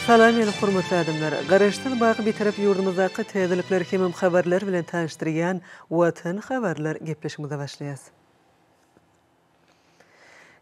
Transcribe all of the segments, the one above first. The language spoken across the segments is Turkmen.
Salam ýene hormatly adamlar. Garaşdan bagy bir tarap ýurdumyzdaky täzelikler hemem habarlar bilen tanıştyrýan Watan habarlar gepleşmede başlaýas.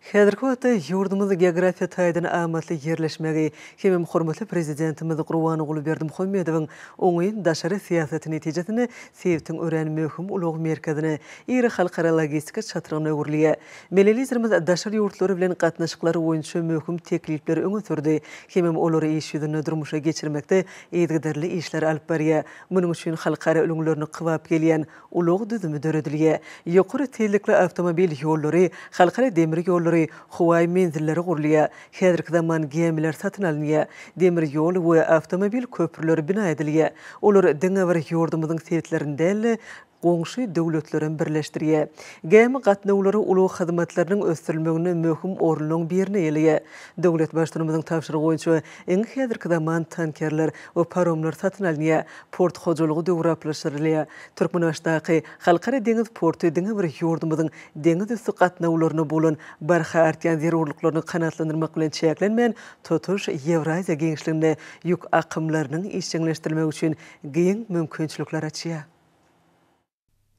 Häzirki wagtda ýurdumyz geografiýa taýdan amatly ýerleşmegi hemem hormatly prezidentimiz Gurban Berdimuhammedowyň oňyň daşary siýasaty netijesini Sebtiň ören möhüm ulug merkezine iri halkara logistika çatyrygyna öwürliýär. Melelizimiz daşary ýurtlary bilen gatnaşyklary boýunça möhüm teklipler öňe sürdi. Hemem olary iş ýüzüne durmuşa geçirmekde ýetgidärli işler alyp barýar. Munyň üçin halkara öňlerini kyvap gelýän ulug düzümi döredilýär. Ýokary tezlikli awtomobil ýollary, halkara demir ýollary, huway menzilleri gurulýar. Häzirki zaman gemiler satyn alynýar. Demir ýol we awtomobil köprüleri bina edilýär. Olar diňe bir ýurdumyzyň sebitlerinde goňşy döwletlerini birleşdirýär. Gemi gatnawlary ulug hyzmatlarynyň ösdirilmegine möhüm orluň birine ýelýär. Döwlet başlygymyzyň tapşyrygy boýunça eň häzirki zaman tankerler we paromlar satyn alynýar. Port hojalygy döwraplaşdyrylýar. Türkmenistany halkara deňiz portu diňe bir ýurdumyzyň deňiz üstü gatnawlaryna bolan barha artýan zerurlyklaryny kanatlandyrmak bilen çäklenmän tutuş Ýewraziýa geňişligine ýük akymlarynyň işçileşdirilmegi üçin giň mümkinçilikler açýar.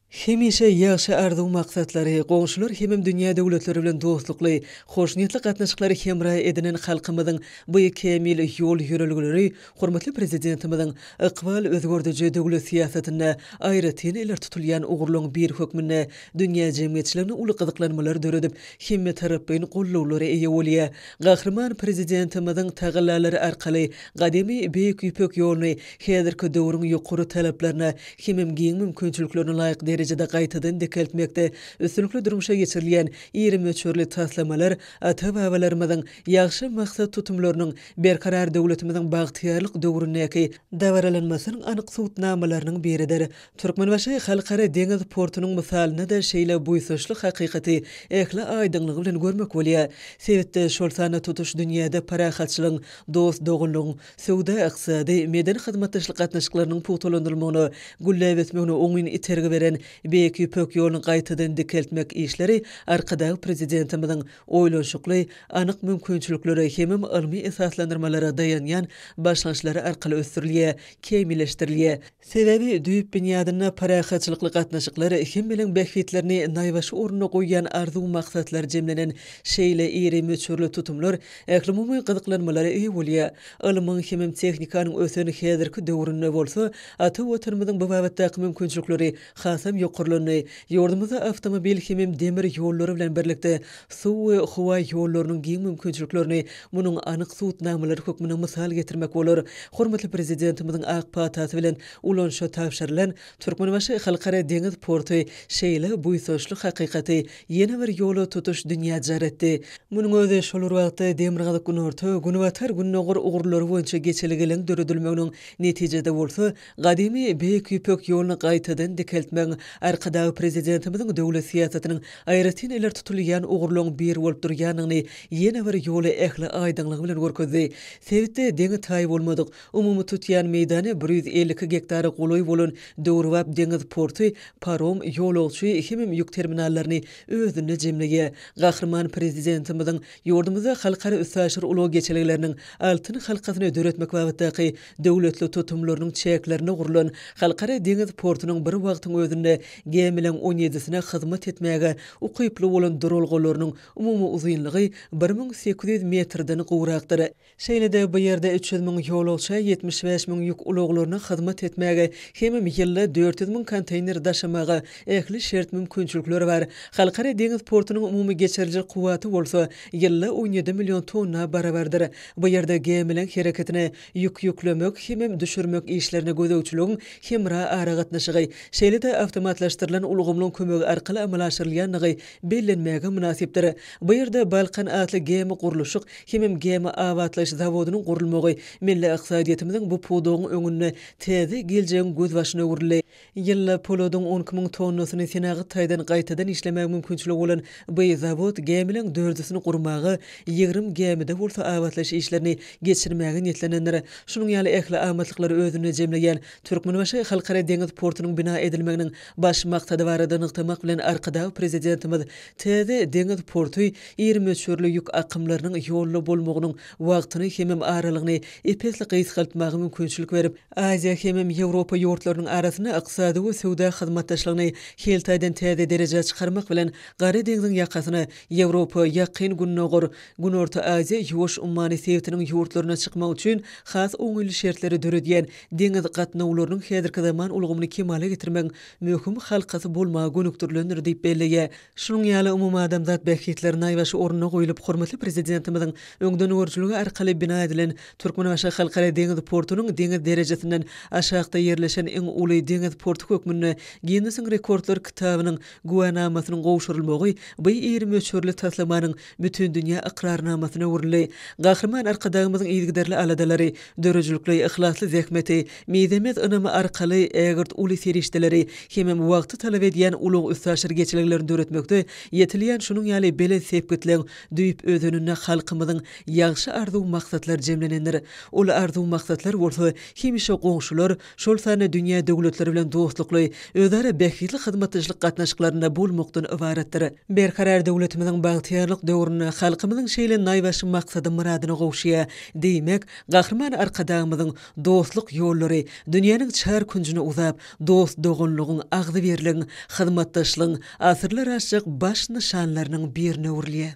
Hemişe ýaşy arzu maksatları, goňşular hemem dünýä döwletleri bilen dostlukly, hoşnýetli gatnaşyklary hemraý edinen halkymyzyň bu kemil ýol ýörelgileri hormatly prezidentimiziň ykbal özgördici döwlet siýasatyna aýratyn iler tutulýan ugurluň bir hökmüne dünýä jemgyýetçilerine uly gyzyklanmalar döredip hemme tarapyn gollawlary eýe bolýar. Gahrman prezidentimiziň tagallalary arkaly gadymy beýik ýüpek ýoluny häzirki döwrüň ýokary talaplaryna hemem giň mümkinçiliklerine laýyk derecede gaýtadan dekeltmekde üstünlikli durmuşa geçirilýän iri möçörli taslamalar ata-babalarymyzyň ýagşy maksat tutumlarynyň berkarar döwletimiziň bagtyarlyk döwründäki dawaralanmasynyň anyk suwtnamalarynyň biridir. Türkmenbaşy halkara deňiz portunyň misalyna da şeýle buýsaşlyk hakykaty ähli aýdynlygy bilen görmek bolýar. Sebitde şol sany tutuş dünýäde parahatçylygyň, dost dogunlygyň, sowda ykysady, medeni hyzmatdaşlyk gatnaşyklarynyň puwtalandyrylmagyny, gullap etmegine oňyň itergi beren beýik ýüpek ýoluny gaýtadan dikeltmek işleri arkadaky prezidentimiziň oýlanşykly, anyk mümkinçilikleri hemem ilmi esaslandyrmalara dayanýan başlanşlary arkaly ösdirilýär, kemilleşdirilýär. Sebebi düýüp binýadyna parahatçylykly gatnaşyklary hem bilen behwitlerini naýbaşy oruna goýýan arzu maksatlar jemlenen şeýle iri möçürli tutumlar ähli umumy gyzyklanmalary eýe bolýar. Ilmiň hemem tehnikanyň öseni häzirki döwründe bolsa, ata watanymyzyň bu babatdaky mümkinçilikleri hasam ýokurlyny, ýurdumyzda awtomobil hemem demir ýollary bilen birlikde suw we huwa ýollarynyň giň mümkinçiliklerini munyň anyk suwtnamalary hökmüne mysal getirmek bolar. Hormatly prezidentimiziň ak patasy bilen ulanşa tapşyrylan Türkmenbaşy halkara deňiz portu şeýle buýsaşlyk hakykaty ýene bir ýola tutuş dünýä jaratdy. Munyň özi şol wagtda demirgazyk günorta günwatar günnogur ugurlary boýunça geçeligelen döredilmeginiň netijede bolsa, gadymy beýik ýüpek ýoluny gaýtadan dikeltmek arkadaky prezidentimiziň döwlet siýasatynyň aýratyn iler tutulýan ugurluň bir bolup durýanyny ýene bir ýoly ähli aýdynlygy bilen görkezdi. Sebitde deňiz taý bolmadyk, umumy tutýan meýdany 152 hektary goloý bolan Döwrwap deňiz portu, parom, ýolagçy hemem ýük terminallaryny özünde jemleýär. Gahrman prezidentimiziň ýurdumyzda halkara üsaşyr ulug geçelikleriniň altyny halkasyna döretmek wagtdaky döwletli tutumlarynyň çäklerini gurulan halkara deňiz portunyň bir wagtyň özünde gemileň 17-sine hyzmat etmäge ukyply bolan durulgalarynyň umumy uzunlygy 1800 metrden gowrakdyr. Şeýle-de bu ýerde 300 000 ýolagçy, 75 000 ýük uluglaryna hyzmat etmäge hemem ýylda 400 000 konteyner daşamaga ähli şert mümkinçilikleri bar. Halkara deňiz portunyň umumy geçirici kuwaty bolsa ýylda 17 million tonna barabardyr. Bu ýerde gemileň hereketine ýük ýüklemek hemem düşürmek işlerine gözegçiligiň hemra ara gatnaşygy şeýle-de awtomatlaşdyrylan ulgumlyň kömegi arkaly amallaşdyrylýanlygy bellenmäge münasipdir. Bu ýerde Balkan atly gemi gurulşyk hemem gemi awatlaş zawodynyň gurulmagy milli ykdysadyýetimiziň bu puwdugyň öňüne täze geljegiň göz başyna öwürli. Ýylda polodyň 12 000 tonnasyny senagy taýdan gaýtadan işlemek mümkinçiligi bolan bu zawod gemileň 4-süni gurmagy 20 gemide bolsa awatlaş işlerini geçirmäge niyetlenenler. Şunuň ýaly ähli amatlyklary özüne jemleýän Türkmenbaşy halkara deňiz portunyň bina edilmeginiň baş maksady barada nyktamak bilen arkada prezidentimiz täze deňiz portu 23 ýük akymlarynyň ýolly bolmagynyň wagtyny hemem aralygyny epesli gysgaltmagy mümkinçilik berip, Aziýa hemem Ýewropa ýurtlarynyň arasyna ykdysady we söwda hyzmatdaşlygyny heltaýdan täze derejä çykarmak bilen Gary deňiziň ýakasyna Ýewropa ýakyn günnogor gün orta Aziýa ýoş ummany sewtiniň ýurtlaryna çykmak üçin has oňyly şertleri döredýän deňiz gatnawlarynyň häzirki zaman ulgamyny kemale getirmek möhüm halkasy bolmagy gönükdirlendir diýip belleýär. Şunuň ýaly umumy adamzat bähitlerini aýbaşy orunyna goýulyp hormatly prezidentimiziň öňden örjüligi arkaly bina edilen Türkmenbaşy halkara deňiz portunyň deňiz derejesinden aşagda ýerleşen eň uly deňiz portu hökmünde Guinness Rekordlar kitabynyň guwanamasynyň gowşurulmagy bu 23 ýylly taslamanyň bütün dünýä iqrarnamasyna urildi. Gahrman arkadagymyzyň ýygyderli aladalary, dörejlikli, ihlasly zähmeti, meýzemet önemi arkaly ägirt uly serişdeleri hemem wagty talap edýän ulug üstaşyr geçiliklerini döretmekde ýetilýän şunuň ýaly bele sepgitleň düýüp özününe halkymyzyň ýagşy arzuw maksatlar jemlenendir. Ol arzuw maksatlar bolsa hemişe goňşular şol sany dünýä döwletleri bilen dostlukly, özara bähitli hyzmatdaşlyk gatnaşyklaryna bolmakdan ibaretdir. Berkarar döwletimiziň bagtyarlyk döwrüne halkymyzyň şeýle naýbaşy maksady muradyna gowşýa diýmek, gahrman arkadagymyzyň dostluk ýollary dünýäniň çar kunjuna uzap, dost dogunlygyň agdy berliň, hyzmatdaşlygyň asyrlar aşyk baş nişanlarynyň birine urilýär.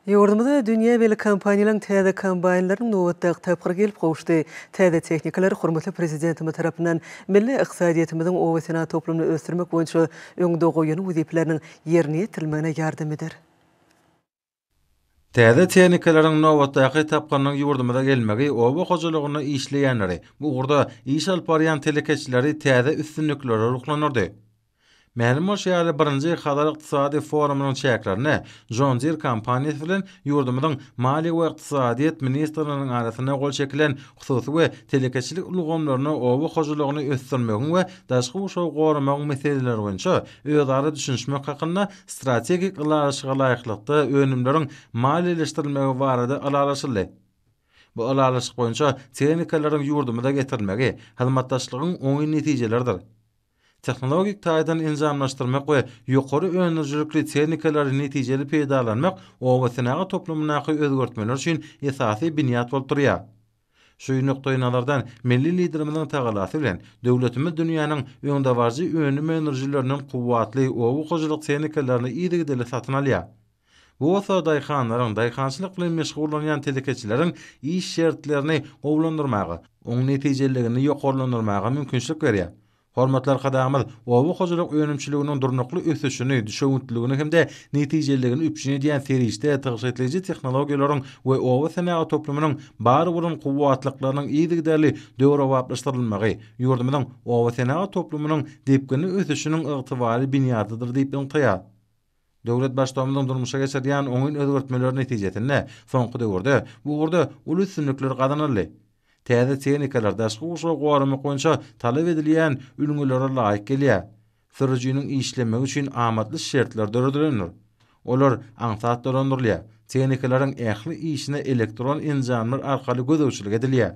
Ýurdumyzda dünýä beli kampaniýalaryň täze kombaynlaryň nowatda tapgyr gelip gowşdy. Täze tehnikalary hormatly prezidentimiz tarapyndan milli iqtisadiýetimiziň owasina toplumny ösdürmek boýunça öňde goýan wezipleriniň ýerine ýetilmegine ýardam eder. Täze tehnikalaryň nowatdaky tapganyň ýurdumyza gelmegi oba hojalygyny işleýänleri, bu urda iş alyp barýan telekeçileri täze üstünliklere ruklanyrdy. Mälim şeýle birinji Halkara ykdysady forumynyň çäklerini John Deere kompaniýasy bilen ýurdumyzyň Maliýe we Ykdysadiýet ministrläriniň arasyna gol çekilen hususy we telekeçilik ulgamlaryny oba hojalygyny ösdürmegi we daşky uşaw gorumagy meseleleri boýunça özara düşünmek hakynda strategik ýylaryşyga laýyklykda önümleriň maliýeleşdirilmegi barada alalaşyldy. Bu alalaşyk boýunça tehnikalaryň ýurdumyza getirilmegi hyzmatdaşlygyň oňy netijeleridir. Teknologik taýdan injamlaşdyrmak we ýokary öňürjülükli tehnikalary netijeli peýdalanmak owasynaga toplumynaky özgertmeler üçin esasy binýat bolup durýar. Şu noktaý nazardan milli liderimiziň tagalasy bilen döwletimiz dünýäniň öňde barjy önüm öňürjüleriniň kuwwatly owa hojalyk tehnikalaryny ýygydyly satyn alýar. Bu wasa daýhanlaryň daýhançylyk bilen meşgullanýan telekeçileriň iş şertlerini gowlandyrmagy, oň netijeligini ýokarlandyrmagy mümkinçilik berýär. Hormatlar kadamyz owa hojalyk önümçiliginiň durnukly ösüşini, düşewüntligini hemde netijeligini üpjine diýen serişde tygyşetleji tehnologiýalaryň we owa sanaga toplumynyň bary burun kuwwatlyklarynyň ýygyderli döwre wagtlaşdyrylmagy ýurdumynyň owa sanaga toplumynyň depgini ösüşiniň ygtybary binýatydyr diýip öňtäýär. Döwlet başdamynyň durmuşa geçirýän oňyn özgertmeleri netijesinde soňky döwürde bu urda uly üstünlikler gazanyldy. Täze tehnikalar daşky uşaw gorumak boýunça talap edilýän ülgülere laýyk gelýär. Sürüjiniň işlemegi üçin amatly şertler döredilenir. Olar aňsat dörendirilir. Tehnikalaryň ähli işine elektron enjamlar arkaly gözegçilik edilýär.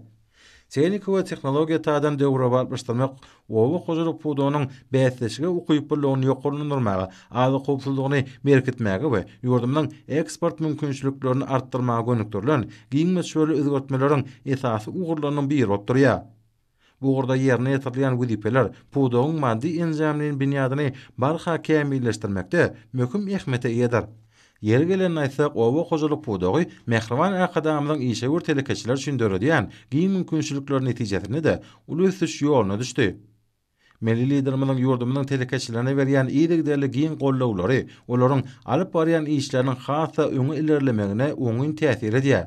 Tehnika we tehnologiýa taýdan döwre barplaşdyrmak owa hojalyk pudunyň bäsleşige ukyp bolýany ýokarlandyrmagy, aly gowşuldygyny berkitmäge we ýurdumyň eksport mümkinçiliklerini artdyrmagy gönükdirilen giňme şöyle özgertmeleriň esasy ugurlarynyň biri bolup durýar. Bu urda ýerine ýetirilen wezipeler pudunyň maddi enjamlarynyň binýadyny barha kämilleşdirmekde möhüm ähmiýete ýedir. Yer gelen aýsak owa hojalyk pudugy Mehriban akadamynyň işe wir telekeçiler üçin döredýän giň mümkinçilikleri netijesinde de uly ösüş ýoluna düşdi. Milli liderimizin ýurdumynyň telekeçilerine berýän ýygyderli giň gollawlary olaryň alyp barýan işleriniň hasa öňe ilerlemegine oňy täsir edýär.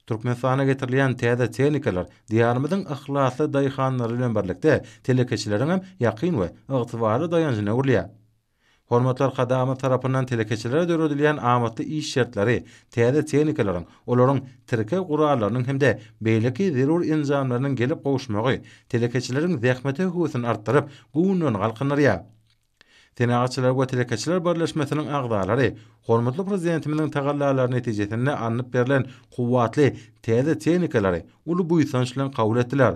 Türkmenistana getirilýän täze tehnikalar diýarymyzyň ihlasly daýhanlary bilen birlikde telekeçileriň hem ýakyn we ygtybary daýanjyna urilýar. Hormatlar kadamy tarapyndan telekeçilere döredilýän amatly iş şertleri, täze tehnikalaryň, olaryň tirke gurallarynyň hemde beýleki zerur enjamlarynyň gelip gowşmagy telekeçileriň zähmeti husyny artdyryp, günnün galkynyrýar. Tenagatçylar we telekeçiler birleşmesiniň agdalary, hormatly prezidentimiziň tagallalaryny netijesinde anyp berilen kuwwatly täze tehnikalary uly buýsançylan kabul etdiler.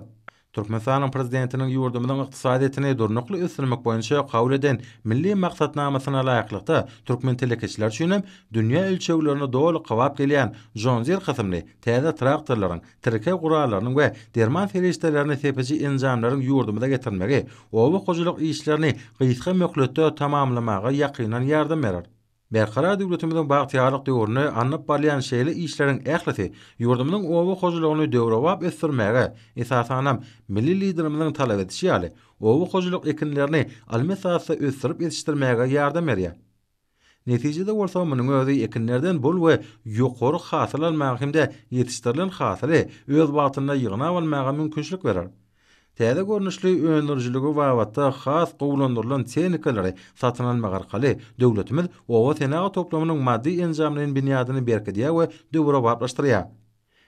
Türkmenistanyň prezidentiniň ýurdumyň ykdysadyetini durnukly ösürmek boýunça kabul eden milli maksatnamasyna laýyklykda türkmen telekeçiler üçin dünýä ölçeglerini doly gawap gelýän Jonzer kysymly täze traktorlaryň, tirke guralarynyň we derman feriştelerini tepeji enjamlaryň ýurdumyna getirmegi, owa goýuluk işlerini gysga möhletde tamamlamaga ýakynan ýardam berer. Berqarar döwletimiziň bagtyarlyk döwrüne anyp barýan şeýle işleriň ählisi ýurdumyň owa goýulugyny döwrewap ösürmäge esasanam milli liderimiziň talap edişi ýaly owa goýuluk ekinlerini almesasy ösürip ýetişdirmäge ýardam berýär. Netijede bolsa munyň özi ekinlerden bol we ýokary hasyl almagy hemde ýetişdirilen hasyly öz wagtynda ýygnap almaga mümkinçilik berer. Täze görnüşli öňürjüligi wagtda has gowlandyrylan tehnikalary satyn almak arkaly döwletimiz owa tenaga toplamynyň maddi enjamlarynyň binýadyny berkidýär we döwrewaplaşdyrýar.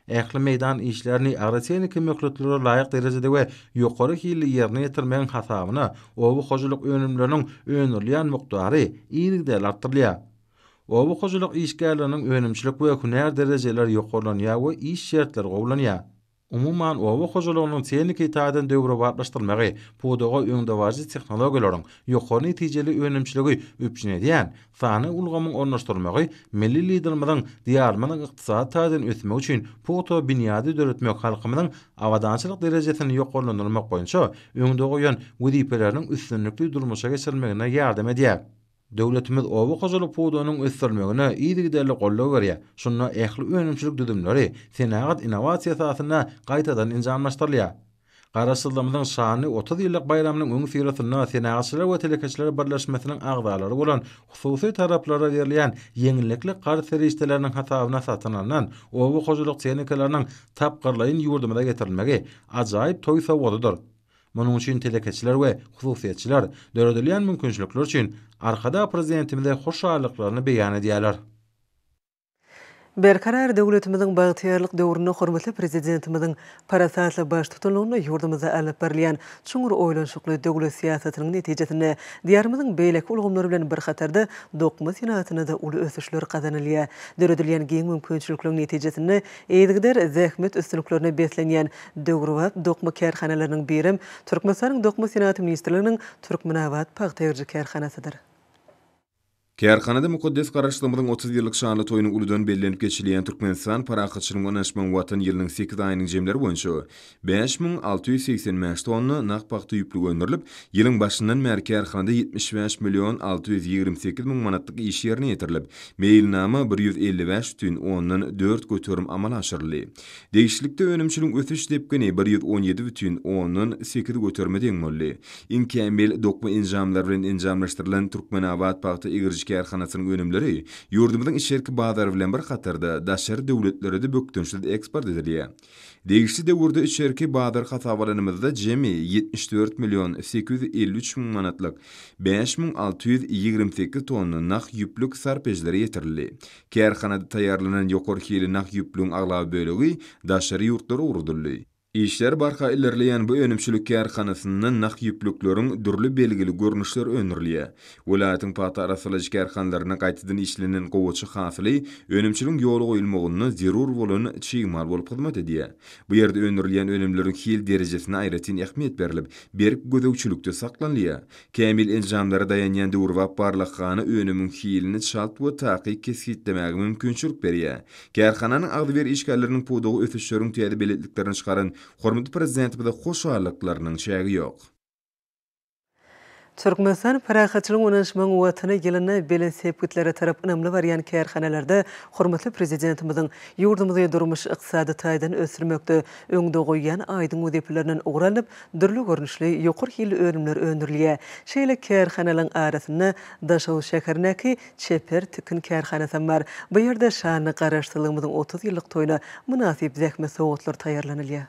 Ähli meýdan işlerini agrotehnika möhletlerine laýyk derejede we ýokary hili ýerine ýetirmeň hasabyna owa goýuluk önümleriniň öňürlýän mukdary iýnigde artdyrylýar. Owa goýuluk işgärleriniň önümçilik we hünär derejeleri ýokarlanýar we iş şertleri gowlanýar. Umuman owa goýulugynyň tehnika itaýdan döwrewaplaşdyrmagy, pudaga öňdewaji tehnologiýalaryň ýokary netijeli önümçiligi üpjün edýän sany ulgamyň ornaşdyrmagy milli liderimiziň diýarmanyň ykdysady taýdan ösmek üçin puda binýady döretmek halkymyzyň awadançylyk derejesini ýokarlandyrmak boýunça öňde goýan wezipeleriň üstünlikli durmuşa geçirilmegine ýardam edýär. Döwletimiz owa goýuluk pudanyň ösdürmegine ýygyderli gollap berýär. Şunda ähli önümçilik düdümleri senagat innovasiýa esasyna gaýtadan enjamlaşdyrylýar. Garaşdyrmamyzyň şany 30 ýyllyk bayramynyň öňü fiýrasyna senagatçylar we telekeçiler birleşmesiniň agdalary bolan hususy taraplara berilýän ýeňillikli gar ferişteleriniň hasabyna satyn alynan owa goýuluk tehnikalarynyň tapgyrlaýyn ýurdumyna getirilmegi ajaýyp toý sowgadydyr. Munyň üçin telekeçiler we hususiýetçiler döredilýän mümkinçilikler üçin arkada prezidentimize hoşallyklaryny beýan edýärler. Berkarar döwletimiziň bagtyarlyk döwrüne hormatly prezidentimiziň parasatly baş tutanlygyny ýurdumyza alyp berilýän çuňur oýlanşykly döwlet siýasatynyň netijesinde diýarymyzyň beýleki ulgamlary bilen bir hatarda dokma senatyna da uly ösüşler gazanylýar. Döredilýän giň mümkinçilikleriň netijesinde eýdigder zähmet üstünliklerine beslenýän döwrewap dokma kärhanalarynyň birim Türkmenistanyň dokma senaty ministrliginiň Türkmenawat paýtyrjy kärhanasydyr. Kärhanada mukaddes garaşdyrmamyzyň 30 ýyllyk şanly toýuny uludan bellenip geçirilýän Türkmenistan parahatçylygyň öňaşmaň watan ýylynyň 8 aýynyň jemleri boýunça 5685 tonna naqpaqty ýüplük öndürilip, ýylyň başyndan bäri kärhanada 75 milyon 628 min manatlyk iş ýerine ýetirilip, meýilnama 155,4 götürüm amal aşyryldy. Degişlikde önümçiligiň ösüş depgini 117,8 götürme deň boldy. Inkemel dokma enjamlar bilen enjamlaşdyrylan Türkmenawat paýta kärhanasynyň önümleri ýurdumyzyň işerki bazary bilen bir hatarda daşary döwletleri de bökdünçli eksport edilýär. Degişli döwürde işerki bazar hasabalarymyzda jemi 74 milyon 853 min manatlyk 5628 tonna naq ýüplük sarpejleri ýetirildi. Kärhanada taýýarlanan ýokary hili naq ýüplüň aglaby bölegi daşary ýurtlara urudyldy. İşler barka ilerleyen bu önümçülük kärhanasynyň naq ýüplükleriň dürli belgili görnüşleri öňürilýär. Welaýatyň paýta arasylajy kärhanalaryna gaýtadan işlenen gowaçy hasyly önümçülüň ýoly goýulmagyny zerur bolan çyýmal bolup hyzmat edýär. Bu ýerde öňürilýän önümleriň hil derejesine aýratyn ähmiýet berilip, berip gödäwçilikde saklanýar. Kämil enjamlara dayanýan döwrewap barlygyny önümüň hilini çalt we taýyk kesitlemäge mümkinçilik berýär. Kärhananyň agdyber işgärleriniň pudagy ösüşleriň täze belirtliklerini çykaran hormatly prezidentimize hoşallyklarynyň şägi ýok. Türkmenistan parahatçylygyň öňaşmaň watyny ýylyna belen sepkitlere tarap ynamly barýan kärhanalarda hormatly prezidentimiziň ýurdumyzy durmuş ykdysady taýdan ösürmekde öňde goýan aýdyň wezipelerinden ugranyp dürli görnüşli ýokary hili önümler öndürilýär. Şeýle kärhanalaryň arasyna Daşow şäherindäki Çeper Tikin kärhanasy bar. Bu ýerde şanly garaşdyrmamyzyň 30 ýyllyk toýuna munasyp zähmet sowgatlar taýýarlanylýar.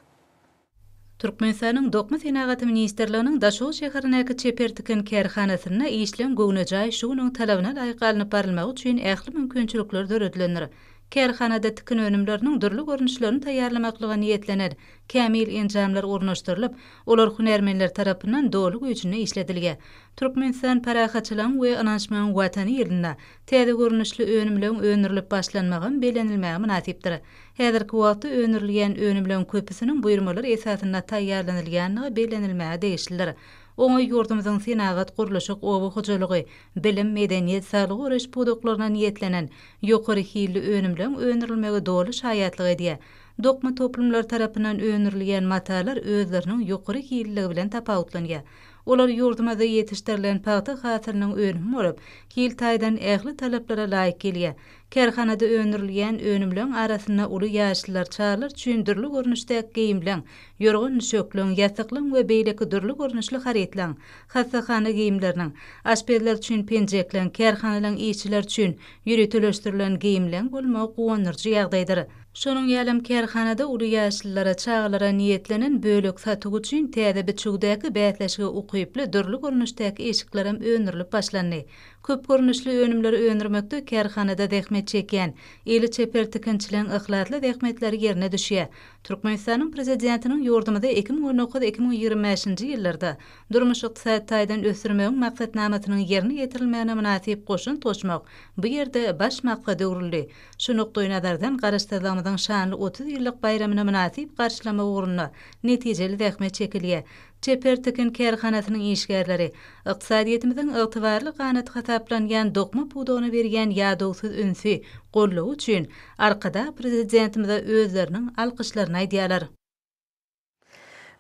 Türkmenistanyň dokma senaty ministrliginiň Daşow şäherindäki Çeper Tikin kärhanasyna işlen göwnejäi şunyň talabyna laýyk alınıp barylmagy üçin ähli mümkinçilikler döredilenler. Kärhanada tikin önümlerinin dürli görnüşlerini taýýarlamaklyga niýetlenir. Kämil enjamlar ornaşdyrlyp, olar hunärmenler tarapyndan dolu güýçünde işledilge. Türkmenistan parahaçylygyň we ananşmagyň watany ýerine täze görnüşli önümleň öňürilip başlanmagyň belenilmägi münasipdir. Häzirki wagtda öňürilýän önümleň köpüsiniň buýrmalary esasyna taýýarlanylýanyny belenilmägi degişler. Oňa ýurdumyzyň senagat guruluşy oba hojalygy, bilim, medeniýet, saglyk öreş puduklaryna niýetlenen ýokary hilli önümleň öňürilmegi dolu şaýatlyk edýär. Dokma toplumlar tarapyndan öňürilýän matalar özleriniň ýokary hilligi bilen tapawutlanýar. Olar ýurdumyzda ýetişdirilen paýta hatyrynyň önümi bolup, hil taýdan ähli talaplara laýyk gelýär. Kärhanada öňürilýän önümleň arasyna uly ýaşlylar çağlar çündürli görnüşdäki giyimleň, ýorgun şökleň, ýasyklaň we beýleki dürli görnüşli haretleň, hassahana giyimleriniň, aşpezler üçin penjekleň, kärhanalaryň işçiler üçin ýürütüleşdirilen giyimleň bolmagy gowunurjy ýagdaýdyr. Şonuň ýalym kärhanada uly ýaşlylara çağlara niýetlenen bölek satygy üçin täze biçigdäki bätleşige ukyply dürli görnüşdäki eşikler hem öňürilip başlandy. Köp görnüşli önümleri öňürmekde kärhanada dehmet çekýän, eli çeper tikinçilen ıhlatly dehmetleri ýerine düşýär. Türkmenistanyň prezidentiniň ýurdumyda 2019-2025-nji ýyllarda durmuş ykdysady taýdan ösürmegiň maksatnamasynyň ýerine ýetirilmegine münasip goşun toşmak bu ýerde baş maksat öwrüldi. Şunukdoý nazardan garaşdyrmamyzyň şanly 30 ýyllyk bayramyna münasip garşylama ugruna netijeli dehmet çekilýär. Çeper tikin kärhanasynyň işgärleri, ykdysadiyetimiziň ygtybarly ganaty hasaplanýan dokma pudugyny berýän ýadowsuz ünsü gollaw üçin arkada prezidentimize özleriniň alkyşlaryny aýdýarlar.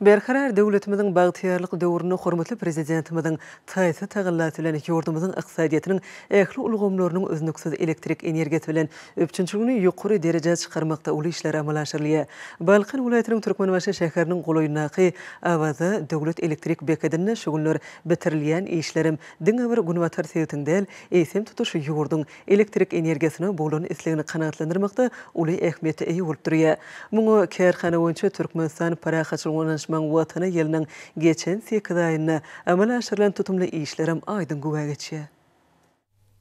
Berkarar döwletimiziň bagtyarlyk döwrüne hormatly prezidentimiziň taýsy tagallat bilen ýurdumyzyň ykdysadyýatynyň ähli ulgamlarynyň öznüksiz elektrik energiýeti bilen öpçünçülüğini ýokary derejede çykarmakda uly işler amal aşyrylýar. Balkan welaýatynyň Türkmenbaşy şäheriniň goloýundaky Awaza döwlet elektrik bekadynda şu günler bitirilýän işlerim diňe bir günwatar sebäpden esem tutuş ýurdun elektrik energiýasyny bolan islegini kanagatlandyrmakda uly ähmiýeti eýi bolup durýar. Muňa kärhana boýunça Türkmenistan parahaçylygynyň watana ýylynyň geçen 8 aýyna amal aşyrylan tutumly işlerim aýdyn güwe geçýär.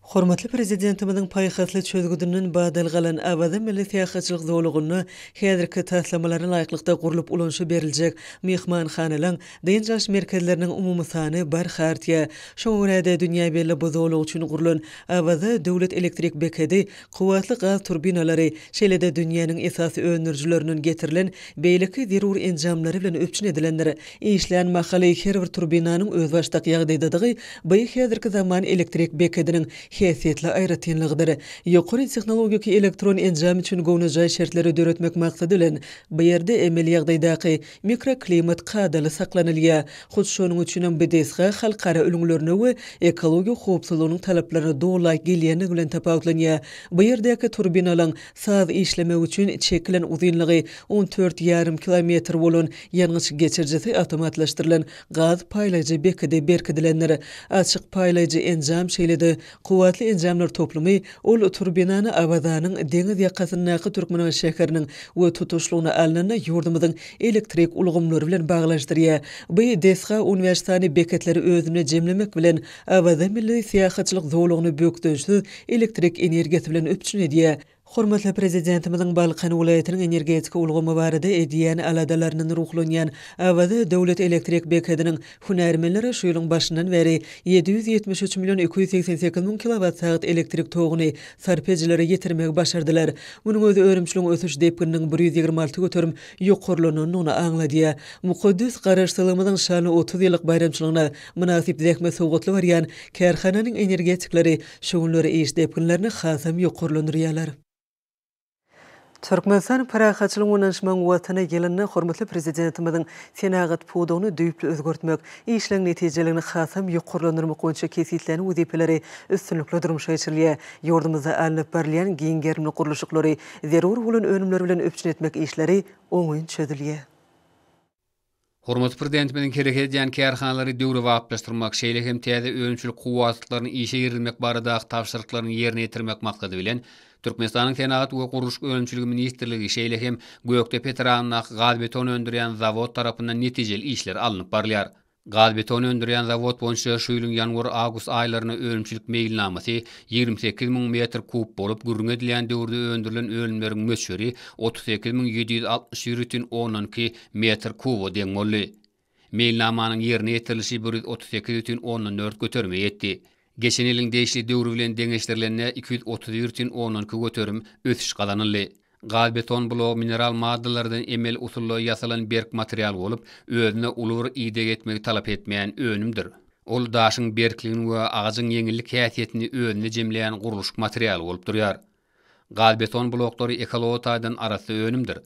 Hormatly prezidentimiziň paýhasly çözgüdünden badal galan Awaza milli täýäkçilik zowlugyny häzirki taslamalaryna laýyklykda gurulyp ulanşy beriljek mehmanhanalaryň dynjaş merkezleriniň umumy sany barhartýa. Şoňa görä dünýä belli bu zowluk üçin gurulan Awaza döwlet elektrik bekedi kuwatly gaz turbinalary şeýle-de dünýäniň esasy öňürjülerinden getirilen beýleki zerur enjamlary bilen öpçün edilenler işleýän mahaly her bir turbinanyň öz başdaky ýagdaýdadygy bu häzirki zaman elektrik bekediniň häsiýetli aýratynlygydyr. Ýokary tehnologik elektron enjam üçin gownaja şertleri döretmek maksady bilen bu ýerde emel ýagdaýdaky mikroklimat kadaly saklanylýar. Hut şonuň üçin BDSG halkara ölümlerini we ekologik howpsuzlygynyň talaplaryna dolaý gelýäni bilen tapawutlanýar. Bu ýerdäki turbinalaryň saz işlemek üçin çekilen uzunlygy 14,5 kilometr bolan ýalňyç geçirjisi automatlaşdyrylan gaz paýlaýjy bekede berkidilenler. Açyk paýlaýjy enjam şeýle-de kuwatly enjamlar toplumy ol turbinany Awazanyň deňiz ýakasyndaky Türkmenbaşy şäheriniň we tutuşlugyna alynan ýurdumyzyň elektrik ulgamlary bilen baglaşdyrýar. Bu DSH uniwersiteti beketleri özüne jemlemek bilen Awaza milli täýäkçilik zowlugyny bökdönşsiz elektrik energiýasi bilen öpçün edýär. Hormatly prezidentimiziň Balkan welaýatynyň energetika ulgamy barada edýän aladalarynyň ruhlanýan Awaza döwlet elektrik bekadiniň hunärmenleri şu ýylyň başyndan beri 773 milyon 288 min kilowat-saat elektrik togyny sarpejlere ýetirmek başardylar. Munyň özü örümçiliň ösüş depginiň 126 götürüm ýokurlanyny aňladýar. Muqaddas garaşdyrmamyzyň şany 30 ýyllyk bayramçylygyna münasip däkme sowgatly barýan kärhananyň energetikleri şu günleri iş depginlerini hasam ýokurlandyrýarlar. Türkmenistan parahaçylygyň onaşmagyň watana ýylyny hormatly prezidentimiziň senagat pudugyny düýpli özgertmek, işleň netijelerini hasam ýokurlandyrmak boýunça kesitlen wezipleri üstünlikle durmuşa geçirilýär. Ýurdumyzda alınıp berilýän giňgermli guruluşyklary zerur bolan önümler bilen öpçün etmek işleri oňuň çözülýär. Hormatly prezidentimiziň hereket edýän kärhanalary döwre wagtlaşdyrmak, şeýle hem täze öňçülük kuwatlaryny işe ýerilmek baradaky tapşyryklaryny ýerine ýetirmek maksady bilen Türkmenistanyň Senagat we Guruluş Öňçüligi ministrligi şeýle hem Göktepe tarapyna gaz beton öndürýän zawod tarapyndan netijeli işler alınıp barylýar. Gaz beton öndüren zavod boyunça şu ýylyň ýanwar-awgust aýlaryna ölümçilik meýilnamasy 28.000 metr kub bolup gürrüň edilen döwürde öndürilen ölümleriň möçberi 38.760,12 metr kubo deň boldy. Meýilnamanyň ýerine ýetirilişi 138.14 göterme ýetdi. Geçen ýylyň deýişli döwrü bilen deňeşdirilenine 231.12 göterim ösüş kazanyldy. Gaz beton blok mineral maddalardan emel usully yasalan berk material bolup, özüne ulur ide etmegi talap etmeýän önümdir. Ol daşyň berkligini we agazyň ýeňillik häsiýetini özüne jemleýän guruluş material bolup durýar. Gaz beton bloklary ekologiýadan arasy önümdir.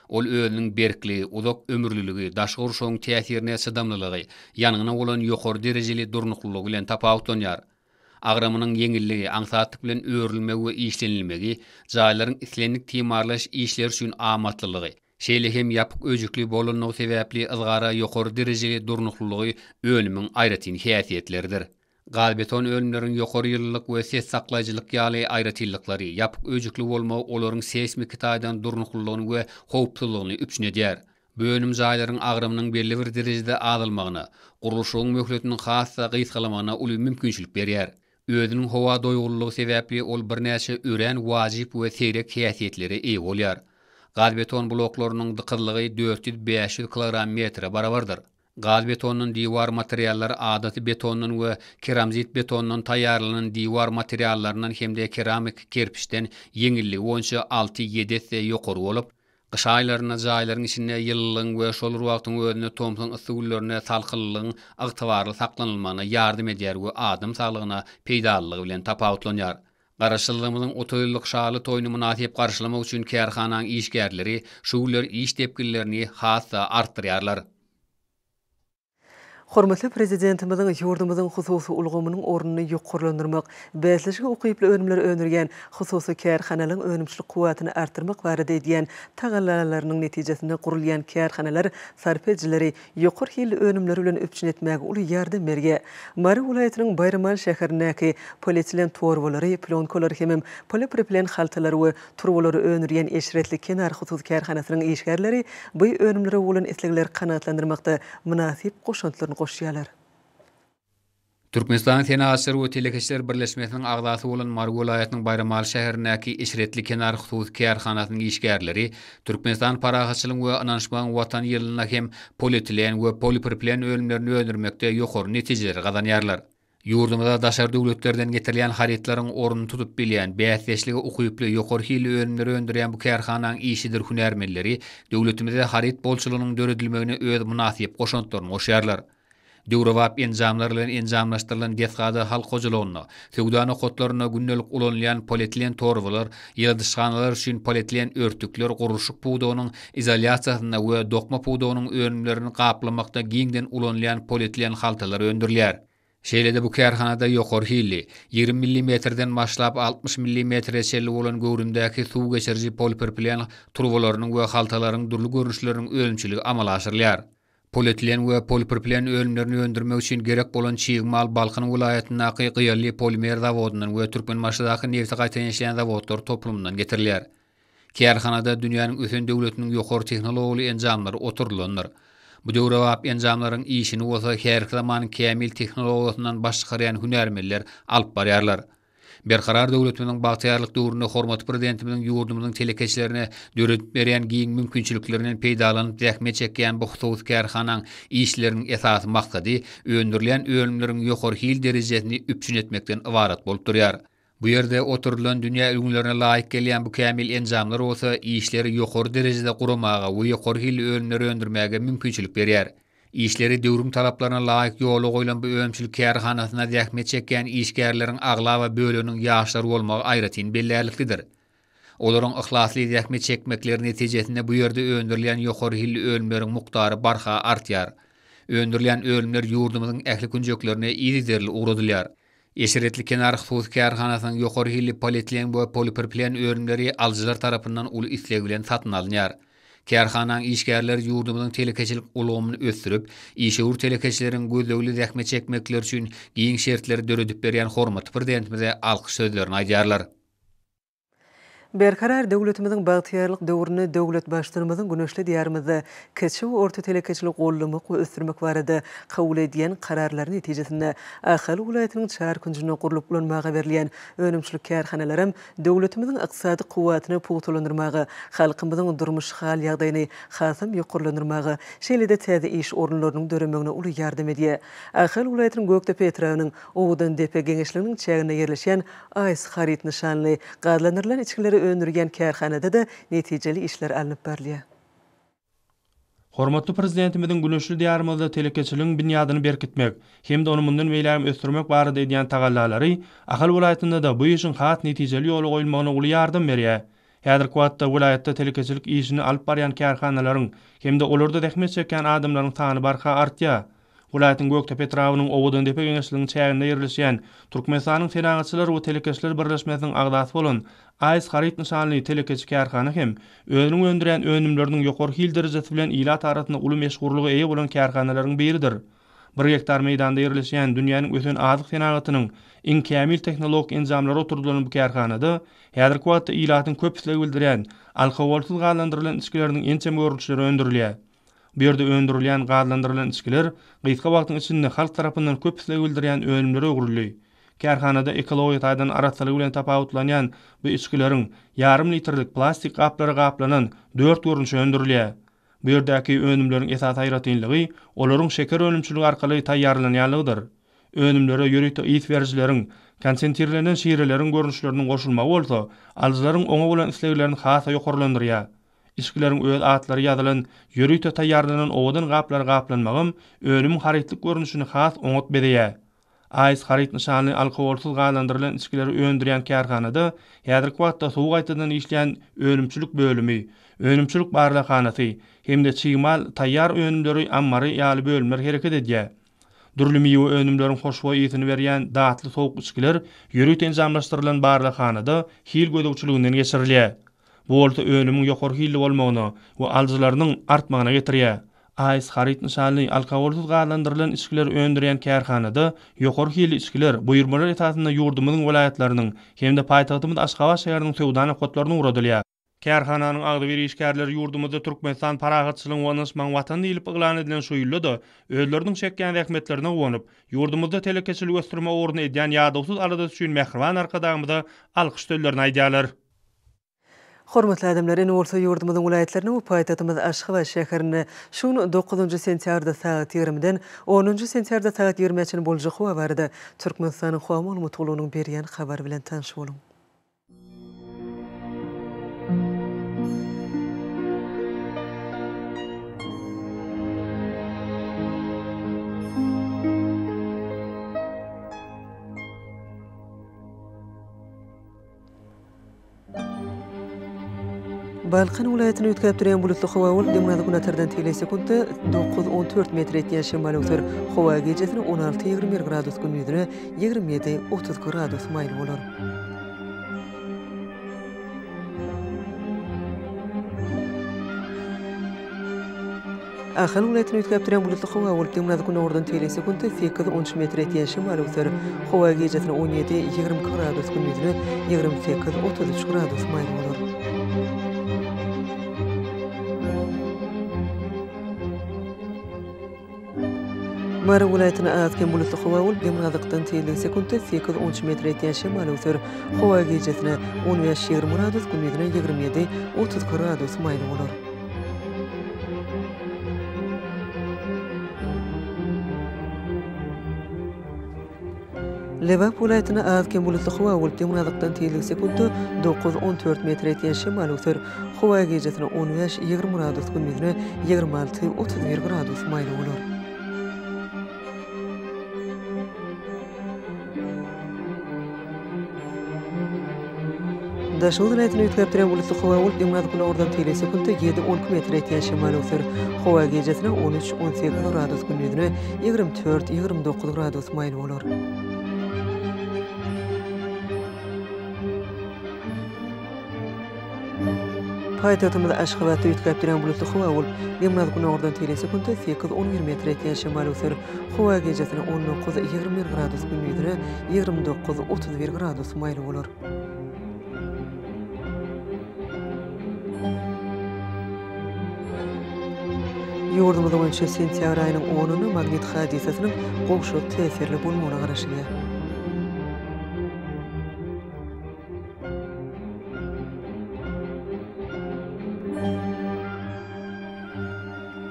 Ol özüniň berkligi, uzak ömürlüligi, daş guruşyň täsirine çydamlylygy, ýanyna bolan ýokary derejeli durnuklylygy bilen tapawutlanýar. Agramynyň ýeňilligi, aňsatlyk bilen öwrülmegi we işlenilmegi, jaýlaryň islenlik timarlaş işler üçin amatlylygy, şeýle hem ýapyk öjükli bolanyny sebäpli ızgara ýokary derejeli durnuklylygy önümiň aýratyn häsiýetleridir. Gaz beton ölümleriň ýokary ýyllyk we ses saklaýjylyk ýaly aýratyllyklary, ýapyk öjükli bolmagy olaryň seismik taýdan durnuklylygyny we howpsuzlygyny üpçünedýär. Bu önüm jaýlaryň agramynyň belli bir derejede azalmagyna, guruluşyň möhletiniň hassa gysgalamagyna uly mümkinçilik berýär. Özüniň howa doýgurlygy sebäpli ol birnäçe ören, wajyp we seýrek häsiýetleri eýe bolýar. Gaz beton bloklarynyň dykyrlygy 400-500 kg barabardyr. Gaz betonunun diýwar materiallary adaty betondan we keramzit betondan taýýarlanan diýwar materiallaryndan hemde keramik kerpiçden ýeňilligi boýunça 6-7 ýokary bolup, kış aýlaryna jaýlaryň içinde ýyllyň we şol wagtyň özüne tomsaň ysgularyna salkyllygyň agtybarly saklanylmagyna ýardym edýär we adam saglygyna peýdalylygy bilen tapawutlanýar. Garaşyldygymyzyň 30 ýyllyk şaly toýuny munasyp garşylamak üçin kärhananyň işgärleri şuwlar iş tepkilerini hassa artdyrýarlar. Hormatly prezidentimiziň ýurdumyzyň hususy ulgamynyň ornuny ýokarlandyrmak, bäsleşik okyply önümleri önürgen hususy kärhanalaryň önümçilik kuwatyny artdyrmak barada edýän tagallalarynyň netijesinde gurulýan kärhanalar sarpejleri ýokary hili önümleri bilen öpçün etmäge uly ýardym berge. Mary welaýatynyň Bayramal şäherindäki polietilen torbalary, plonkolary hemem polipropilen haltalary we turbalary önürgen eşretli kenar hususy kärhanasynyň işgärleri bu önümleri bolan islegler kanatlandyrmakda munasyp goşuntylaryny goşýarlar. Türkmenistan Senatsary we Telekeçler Birleşmesiniň agdasy bolan Mary welaýatynyň Bayramal şäherindäki eşretli kenar hususy kärhanasynyň işgärleri Türkmenistan parahaçylyk we ananşmagyň watan ýylyna hem polietilen we polipropilen ölümlerini öndürmekde ýokary netijeler gazanýarlar. Ýurdumyzda daşary döwletlerden getirilýän haritlaryň ornuny tutup bilýän, bäsleşligi okyply ýokary hili ölümleri öndürýän bu kärhananyň işidir hünärmenleri döwletimizde harit bolçulugynyň döredilmegine öz munasyp goşuntlaryny goşýarlar. Döwrewap enjamlar bilen enjamlaşdyrylan desgada halk hojulugyna, söwdany kotlaryna günnelik ulanýan polietilen torbalar, ýyldysxanalar üçin polietilen örtükler, gurulşyk puwdagynyň izolýasiýasyna we dokma puwdagynyň önümlerini gaplamakda giňden ulanýan polietilen haltalar öndürilýär. Şeýlede bu kärhanada ýokary hili 20 mm-den başlap 60 mm-çelli bolan göwrümdäki suw geçirji polipropilen turbalarynyň we haltalaryň durly görnüşleriň ölümçiligi amal aşyrylýar. Polietilen we polipropilen ölümlerini öndürmek üçin gerek bolan Çiğmal Balkyn welaýatynyň Gyýaly polimer zawodundan we Türkmenmaşydaky nefti gaýta ýeşleýän zawodlar toplumyndan getirilýär. Kärhanada dünýäniň ösen döwletiniň ýokary tehnologiyly enjamlary oturulanlar. Bu döwrewap enjamlaryň işini bolsa her zaman kämil tehnologiýasynyň başgarýan hünärmenler alyp barýarlar. Berkarar döwletimiziň bagtyarlyk döwründe hormatly prezidentimiziň ýurdumyzyň telekeçlerine döredip berýän giň mümkinçiliklerinden peýdalanyp zähmet çekýän bu hususy kärhananyň işleriniň esasy maksady öndürilen ölümleriň ýokary hil derejesini üpçün etmekden ibarat bolup durýar. Bu ýerde oturulan dünýä ülgünlerine laýyk gelýän bu kämil enjamlar bolsa işleri ýokary derejede guramaga we ýokary hil ölümleri öndürmäge mümkinçilik berýär. İşleri döwrüm talaplaryna laýyk ýoly goýulan bu öňçilik kärhanasyna zähmet çekýän işgärleriň aglawa bölüniň ýaşlary bolmagy aýratyn belläliklidir. Olaryň ihlasly zähmet çekmekleri netijesinde bu ýerde öndürilen ýokary hil ölümleriň muktary barha artýar. Öndürilen ölümler ýurdumyzyň ähli günjeklerine ýygyderli uğradylýar. Eşretli kenar hususy kärhanasynyň ýokary hilli polietilen we polipropilen ölümleri aljylar tarapyndan uly isleg bilen satyn alınýar. Kärhananyň işgärleri ýurdumyzyň telekeçilik ulgamyny ösdürip, işewur telekeçileriň gözlegli zähmet çekmekleri üçin giň şertleri döredip berýän hormatly prezidentimize alkyş sözlerini aýdýarlar. Berkarar döwletimiziň bagtyarlyk döwrüne döwlet başlarymyzyň güneşli diýarymyzda keçi we orta telekeçilik gollamak we ösdürmek barada kabul edýän kararlar netijesinde Ahal welaýatynyň çar künjüne gurulyp bolanmaga berilýän önümçilik kärhanalaram döwletimiziň ykdysady kuwatyny puwtulandyrmagy, halkymyzyň durmuş hal ýagdaýyny hasam ýokurlandyrmagy, şeýle-de täze iş orunlarynyň döremegine uly ýardam edýär. Ahal welaýatynyň Göktepe etrawynyň Owudan Depe geňeşliginiň çägine ýerleşýän Aýs Harit nişanly gadlanyrlan içkileri öndürgen kärhanada da netijeli işler alınıp berliýär. Hormatly prezidentimiziň güneşli diýarymyzda telekeçiligiň binýadyny berkitmek hem de onu mundan beýlem ösdürmek barada edýän tagallary Ahal welaýatynda da bu işin hat netijeli ýoly goýulmagyna uly ýardam berýär. Häzirki wagtda welaýatda telekeçilik işini alyp barýan kärhanalaryň hem de olarda zähmet çeken adamlaryň sany barka artýar. Welaýatyň Göktepe etrawynyň Owudan Depe geňeşliginiň çäginde ýerleşýän Türkmenistanyň senagatçylar we telekeçiler birleşmesiniň agdasy bolan Aýs Harit nişanly telekeçi kärhana hem özüniň öndüren önümleriniň ýokary hil derejesi bilen ila taratyna uly meşgurlygy eýe bolan kärhanalaryň biridir. 1 hektar meýdanda ýerleşýän dünýäniň ösen azyk senagatynyň iň kämil tehnologik enzamlary oturdulan bu kärhanada häzirki wagtda ilatyň köpüslige bildirýän alkogolsuz gazlandyrylan içkileriniň ençem görnüşleri öndürilýär. Bu ýerde öndürilýän gazlandyrylan içkiler gysga wagtyň içinde halk tarapyndan köpüslige bildirýän önümlere öwrülýär. Kärhanada ekologiýa taýdan araslygy bilen tapawutlanýan bu içkileriň ýarym litrlik plastik gaplary gaplanan 4 görnüşe öndürilýär. Bu ýerdäki önümleriň esas aýratynlygy olaryň şeker önümçiligi arkaly taýýarlanýanlygydyr. Önümlere ýörükde ýyt berjileriň, konsentrlenen şiireleriň görnüşleriniň goşulmagy bolsa, alyjylaryň oňa bolan isleglerini hasa ýokurlandyrýar. İçkilerin öz atlary ýazylan ýörükde taýýarlanan owadan gaplary gaplanmagym önüm haritlik görnüşini has oňat berýär. Aýs Harit nişanly alkogolsuz gazlandyrylan içkileri öndürýän kärhanada häzirki wagtda suw gaýtadan işleýän önümçilik bölümi, önümçilik barlahanasy hem de çymal taýýar önümleri ammary ýaly bölümler hereket edýär. Durlumy we önümleriň hoşboý ýetini berýän datly sowuk içkiler ýörükden jamlaşdyrylan barlahanada hil gödөгçiliginden geçirilýär. Bu bolsa önümüň ýokary hilli bolmagyna we aljylarynyň artmagyna getirýär. Aýs Harit nişanly alkogolsuz gazlandyrylan içkiler öndürýän kärhanada ýokary hilli içkiler buýurmalar esasynda ýurdumyzyň welaýatlarynyň hem de paýtagtymyz Aşgabat şäheriniň sowdana kotlaryna uradylýar. Kärhananyň agdy bir işgärleri ýurdumyzda Türkmenistan paragatçylygyň wanyşmaň watan diýilip iglan edilen şu ýylda özleriniň çekýän zähmetlerine gowanyp ýurdumyzda telekeçilik ösdürme orny edýän ýadawsuz arada üçin mehriban arkadagymyza alkyş döwlerini aýdýarlar. Hormatly adamlar, ene bolsa ýurdumyzyň welaýatlaryny we paýtagtymyz Aşgabat şäherini şuň 9-njy sentýarda saat 20-den 10-njy sentýarda saat 20-çe boljak hawa barada Türkmenistanyň hawa maglumatlarynyň berýän habar bilen tanış bolun. Balkan welaýatyny ötkärip durýan bulutly hawa bolup demadi günatardan telesekundda 9-14 metr etýän şemal öter. Hawa gecesini 16-21 gradus gündüzüne 27-30 gradus maýl bolar. Ahal welaýatyny ötkärip durýan bulutly hawa bolup demadi günatardan telesekundda 8-13 metr etýän şemal öter. Hawa gecesini 17-20 gradus gündüzüne 28-33 gradus maýl bolar. Mara welaýatyna azken bulutly hawa bolup demradykdan telesekundda 8-13 metr etýän şemal öter. Hawa gecesine 15-20 gradus gündüzüne 27-30 gradus maýl bolar. Lebap welaýatyna azken bulutly hawa bolup demradykdan telesekundda 9-14 metr etýän şemal öter. Hawa gecesine 15-20 gradus gündüzüne 26-31 gradus maýl bolar. Daşul welaýatyny ötkärip durýan bulutly hawa bolup demradykdan ordan telesekundda 7-12 metr etýän şemal öter. Hawa gecesine 13-18 gradus gündüzüne 24-29 gradus maýl bolar. Paýtagtymyz Aşgabatda ötkärip durýan bulutly hawa bolup demradykdan ordan telesekundda 8-11 metr etýän şemal öter. Hawa gecesine 19-21 gradus gündüzüne 29-31 gradus maýl bolar. Ýurdumyzyň boýunça sentýabr aýynyň 10-uny magnit hadisasynyň gowşu tesirli bolmagyna garaşyp.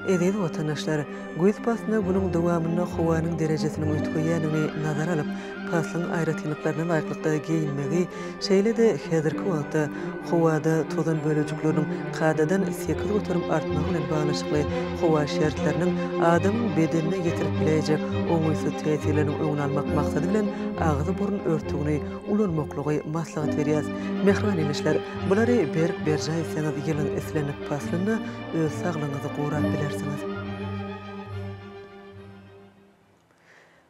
Edil vatandaşlar, göz pasına bunun dowamyna howanyň derejesiniň ötgeýänini nazar alyp, paslaň aýratynlyklaryna laýyklykda giyinmegi, şeýle de häzirki wagtda howada tozan bölejikleriniň kadadan 8 götürüp artmagy bilen baglanşykly howa şertleriniň adamyň bedenine getirip bilejek oňuýsy tesirleriniň öňüni almak maksady bilen ağzy burun örtügini ulanmaklygy maslahat berýär. Mehriban elişler, bulary berk berjay seňiz ýylyň eslenip paslaňda öz saglygyňyzy gorap bilersiňiz.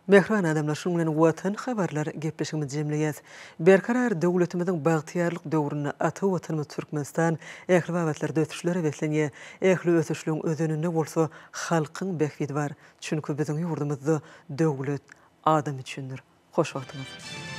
Mehriban adamlar, şuň bilen watan habarlar gepleşigimiz jemleýäs. Berkarar döwletimiziň bagtyýarlyk döwrüne ata watanymyz Türkmenistan ähli wagtlarda ötüşlere beslenýär. Ähli ötüşlüň özünde bolsa halkyň bekbidi bar. Çünki biziň ýurdumyzda döwlet adam üçindir. Hoş wagtyňyz.